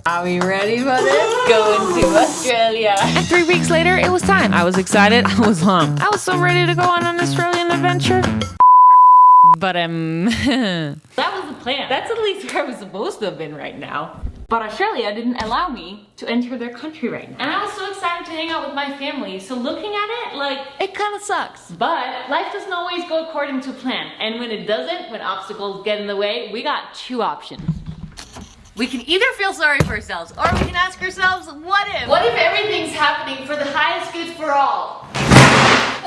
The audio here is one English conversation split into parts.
Are we ready for this? Going to Australia. And 3 weeks later, it was time. I was excited. I was pumped. I was so ready to go on an Australian adventure. But that was the plan. That's at least where I was supposed to have been right now. But Australia didn't allow me to enter their country right now. And I was so excited to hang out with my family. So looking at it, like, it kind of sucks. But life doesn't always go according to plan. And when it doesn't, when obstacles get in the way, we got two options. We can either feel sorry for ourselves, or we can ask ourselves, what if? What if everything's happening for the highest good for all?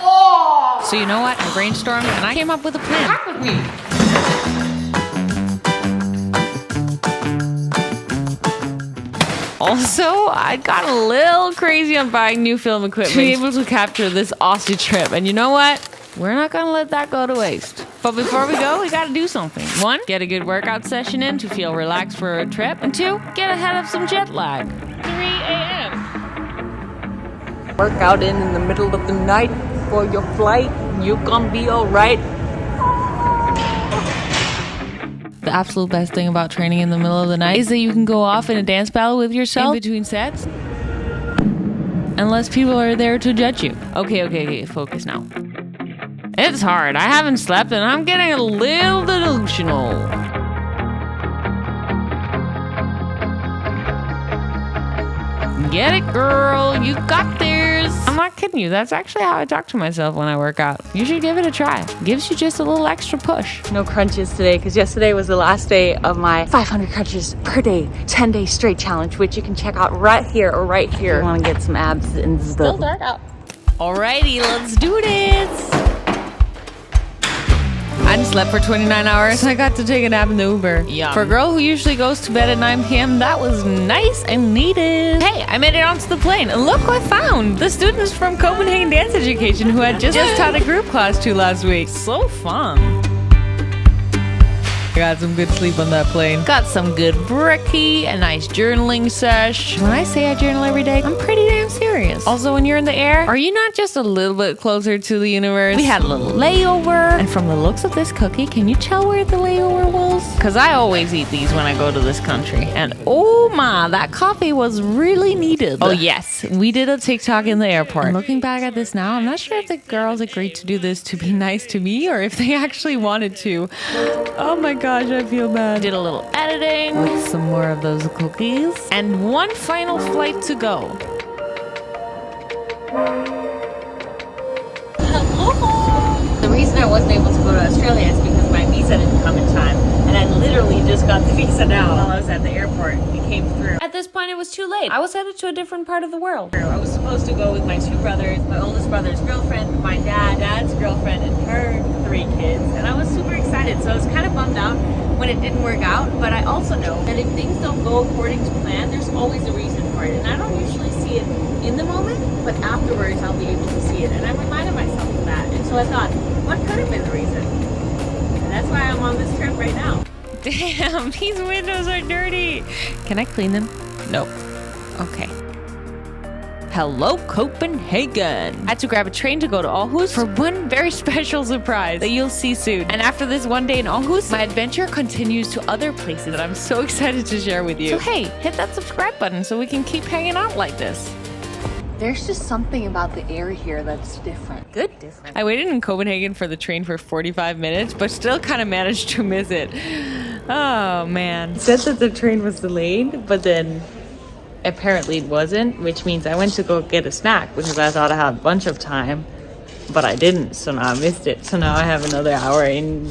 Oh! so you know what? I brainstormed and I came up with a plan. Talk with me. Also, I got a little crazy on buying new film equipment to be able to capture this Aussie trip. And you know what? We're not gonna let that go to waste. But before we go, we gotta do something. 1, get a good workout session in to feel relaxed for a trip. And 2, get ahead of some jet lag. 3 a.m. Work out in the middle of the night for your flight. You gonna be alright. The absolute best thing about training in the middle of the night is that you can go off in a dance battle with yourself in between sets. Unless people are there to judge you. Okay, focus now. It's hard. I haven't slept and I'm getting a little delusional. Get it, girl. You got this. I'm not kidding you. That's actually how I talk to myself when I work out. You should give it a try. Gives you just a little extra push. No crunches today because yesterday was the last day of my 500 crunches per day, 10-day straight challenge, which you can check out right here or right here. If you want to get some abs and stuff. Still dark out. Alrighty, let's do this. I just slept for 29 hours. I got to take a nap in the Uber. Yum. For a girl who usually goes to bed at 9 p.m., that was nice and needed. Hey, I made it onto the plane, and look what I found. The students from Copenhagen Dance Education who had just taught a group class to last week. So fun. I got some good sleep on that plane. Got some good brekkie, a nice journaling sesh. When I say I journal every day, I'm pretty damn serious. Also, when you're in the air, are you not just a little bit closer to the universe? We had a little layover. And from the looks of this cookie, can you tell where the layover was? Because I always eat these when I go to this country. And oh my, that coffee was really needed. Oh yes, we did a TikTok in the airport. And looking back at this now, I'm not sure if the girls agreed to do this to be nice to me or if they actually wanted to. Oh my gosh, I feel bad. Did a little editing with some more of those cookies. And one final flight to go. Hello. The reason I wasn't able to go to Australia is because my visa didn't come in time. And I literally just got the visa now while I was at the airport. It came through. At this point, it was too late. I was headed to a different part of the world. I was supposed to go with my 2 brothers, my oldest brother's girlfriend, my dad's girlfriend, and her 3 kids. And I was super excited, so I was kind of bummed out when it didn't work out. But I also know that if things don't go according to plan, there's always a reason for it. And I don't usually see it in the moment, but afterwards I'll be able to see it. And I reminded myself of that. And so I thought, what could have been the reason? And that's why I'm on this trip right now. Damn, these windows are dirty. Can I clean them? No. Okay. Hello, Copenhagen. I had to grab a train to go to Aarhus for one very special surprise that you'll see soon. And after this one day in Aarhus, my adventure continues to other places that I'm so excited to share with you. So hey, hit that subscribe button so we can keep hanging out like this. There's just something about the air here that's different. Good different. I waited in Copenhagen for the train for 45 minutes, but still kind of managed to miss it. Oh, man. It said that the train was delayed, but then apparently it wasn't, which means I went to go get a snack because I thought I had a bunch of time, but I didn't, so now I missed it. So now I have another hour in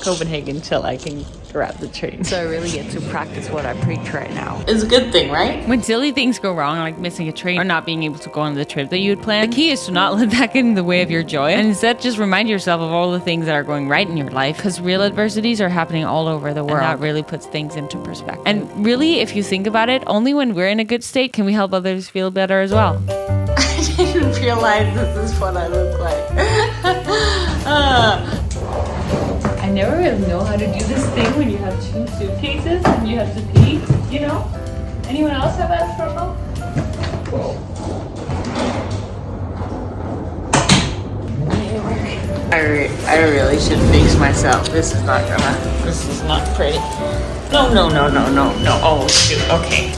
Copenhagen till I can grab the train. So I really get to practice what I preach right now. It's a good thing, right? When silly things go wrong, like missing a train or not being able to go on the trip that you had planned, the key is to not let that get in the way of your joy. And instead, just remind yourself of all the things that are going right in your life, because real adversities are happening all over the world. And that really puts things into perspective. And really, if you think about it, only when we're in a good state can we help others feel better as well. I didn't realize this is what I look like. I never really know how to do this thing when you have 2 suitcases and you have to pee, you know? Anyone else have that struggle? I really should fix myself. This is not pretty. No. Oh, shoot. Okay.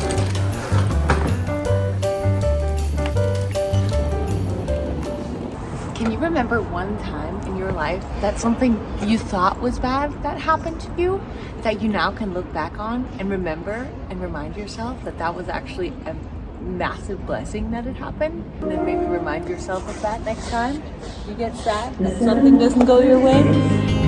Can you remember one time in your life that something you thought was bad that happened to you, that you now can look back on and remember and remind yourself that that was actually a massive blessing that it happened? And then maybe remind yourself of that next time you get sad that something doesn't go your way?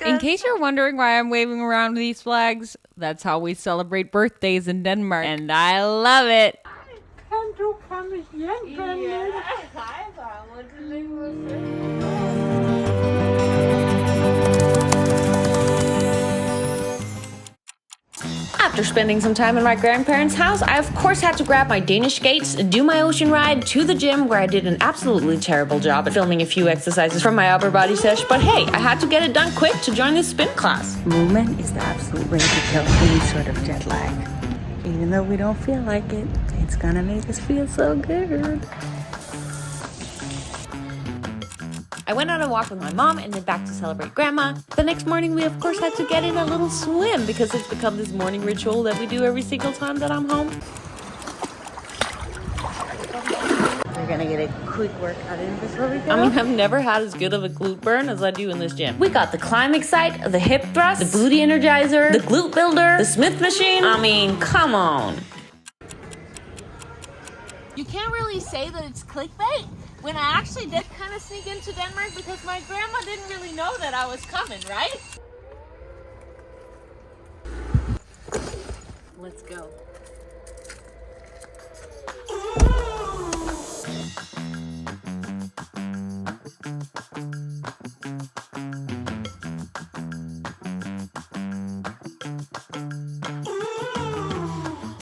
In case you're wondering why I'm waving around these flags, that's how we celebrate birthdays in Denmark, and I love it. After spending some time in my grandparents' house, I of course had to grab my Danish skates, do my ocean ride, to the gym where I did an absolutely terrible job at filming a few exercises from my upper body sesh, but hey, I had to get it done quick to join this spin class. Movement is the absolute way to kill any sort of jet lag. Even though we don't feel like it, it's gonna make us feel so good. I went on a walk with my mom and then back to celebrate grandma. The next morning, we of course had to get in a little swim because it's become this morning ritual that we do every single time that I'm home. We're gonna get a quick workout in before we go. I mean, I've never had as good of a glute burn as I do in this gym. We got the climb excite, the hip thrust, the booty energizer, the glute builder, the Smith machine. I mean, come on. You can't really say that it's clickbait when I actually did kind of sneak into Denmark because my grandma didn't really know that I was coming, right? Let's go.